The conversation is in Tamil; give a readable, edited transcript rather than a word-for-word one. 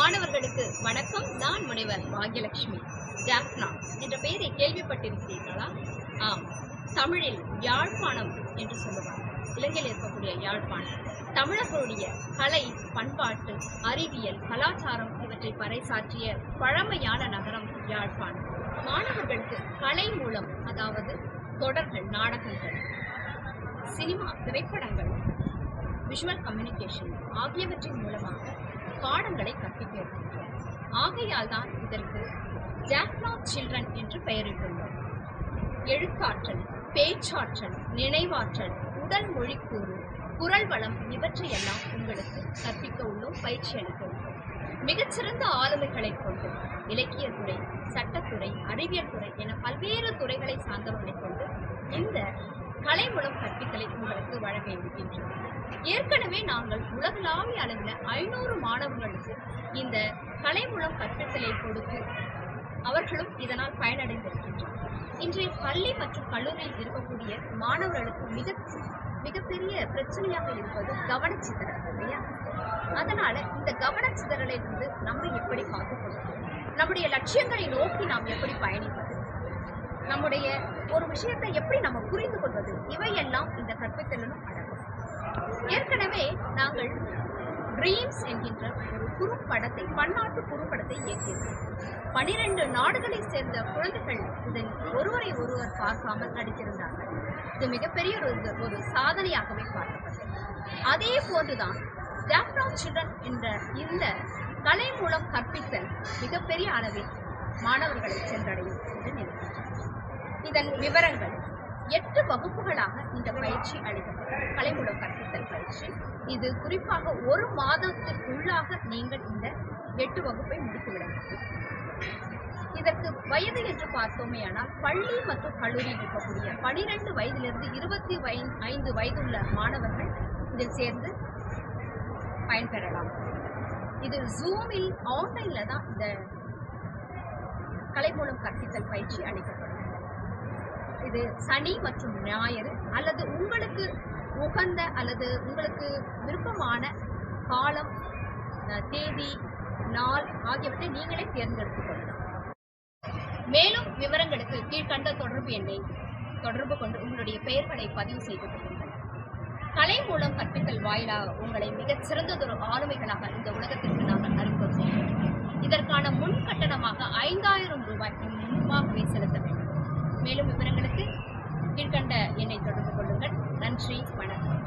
மாணவர்களுக்கு வணக்கம். நான் முனைவர் பாக்யலட்சுமி. ஜாஃப்னா என்ற பெயரை கேள்விப்பட்டிருக்கிறீர்களா? ஆம், தமிழில் யாழ்ப்பாணம் என்று சொல்லுவாங்க. இலங்கையில் இருக்கக்கூடிய யாழ்ப்பாணம் தமிழர்களுடைய கலை, பண்பாட்டு, அறிவியல், கலாச்சாரம் இவற்றை பறைசாற்றிய பழமையான நகரம் யாழ்ப்பாணம். மாணவர்களுக்கு கலை மூலம், அதாவது தொடர்கள், நாடகங்கள், சினிமா, திரைப்படங்கள், விஷுவல் கம்யூனிகேஷன் ஆகியவற்றின் மூலமாக பாடங்களை கற்பிக்க இருக்கின்றோம். ஆகையால் தான் இதற்கு ஜாஃப்னா சில்ட்ரன் என்று பெயரிட்டுள்ளோம். எழுத்தாற்றல், பேச்சாற்றல், நினைவாற்றல், உடல் மொழிக்கூறு, குரல் வளம் இவற்றையெல்லாம் உங்களுக்கு கற்பிக்க உள்ளோம், பயிற்சி அளிக்க உள்ளோம். மிகச்சிறந்த ஆளுமைகளை கொண்டு இலக்கியத்துறை, சட்டத்துறை, அறிவியல் துறை என பல்வேறு துறைகளை சார்ந்தவர்களை கொண்டு இந்த கலை மூலம் கற்பித்தலை உங்களுக்கு வழங்க இருக்கின்றோம். ஏற்கனவே நாங்கள் உலகளாவிய அளவில் 500 மாணவர்களுக்கு இந்த கலை மூலம் கற்பித்தலை கொடுத்து அவர்களும் இதனால் பயனடைந்திருக்கின்றனர். இன்றைய பள்ளி மற்றும் கல்லூரியில் இருக்கக்கூடிய மாணவர்களுக்கு மிகப்பெரிய பிரச்சனையாக இருப்பது கவனச்சிதறல் இல்லையா? அதனால இந்த கவனச்சிதறலிலிருந்து நம்ம எப்படி காத்துக்கொள்வது, நம்முடைய லட்சியங்களை நோக்கி நாம் எப்படி பயணிப்பது, நம்முடைய ஒரு விஷயத்தை எப்படி நம்ம புரிந்து கொள்வது, இவையெல்லாம் இந்த கற்பித்தலும் அடங்கும். ஏற்கனவே நாங்கள் ட்ரீம்ஸ் என்கின்ற ஒரு குறும்படத்தை, பன்னாட்டு குறும்படத்தை இயக்கியிருக்கிறோம். 12 நாடுகளை சேர்ந்த குழந்தைகள் இதில் ஒருவரை ஒருவர் பார்க்காமல் நடித்திருந்தார்கள். இது மிகப்பெரிய ஒரு சாதனையாகவே பார்க்கப்பட்டது. அதே போன்றுதான் ஜாஃப்னா சில்ட்ரன் என்ற இந்த கலை மூலம் கற்பித்தல் மிகப்பெரிய அளவில் மாணவர்களை சென்றடையும் என்று நினைக்கின்றனர். இதன் விவரங்கள் 8 வகுப்புகளாக இந்த பயிற்சி அளிக்கப்பட்டது. கலை மூலம் கற்பித்தல் பயிற்சி. இது குறிப்பாக 1 மாதத்திற்குள்ளாக நீங்கள் இந்த 8 வகுப்பை முடித்துவிட முடியும். இதற்கு வயது என்று பார்த்தோமேயானால் பள்ளி மற்றும் கல்லூரியில் இருக்கக்கூடிய 12 வயதிலிருந்து 25 வயதுள்ள மாணவர்கள் இதில் சேர்ந்து பயன்பெறலாம். இது ஜூமில் ஆன்லைன்ல தான் இந்த கலை மூலம் கற்பித்தல் பயிற்சி அளிக்கப்படும். இது சனி மற்றும் ஞாயிறு அல்லது உங்களுக்கு உகந்த அல்லது உங்களுக்கு விருப்பமான காலம், தேதி, நாள் ஆகியவற்றை நீங்களே தேர்ந்தெடுத்துக் கொள்ளலாம். மேலும் விவரங்களுக்கு கீழ்கண்ட தொடர்பு எண்ணை தொடர்பு கொண்டு உங்களுடைய பெயர்களை பதிவு செய்து கொள்ளுங்கள். கலை மூலம் கற்பித்தல் வாயிலாக உங்களை மிகச் சிறந்ததொரு ஆளுமைகளாக இந்த உலகத்திற்கு நாங்கள் அறிமுகம் செய்கிறோம். இதற்கான முன் கட்டணமாக 5000 ரூபாய் முன்பாகவே செலுத்த வேண்டும். மேலும் விவரங்களுக்கு கீழ்கண்ட எண்ணை தொடர்பு கொள்ளுங்கள். நன்றி, வணக்கம்.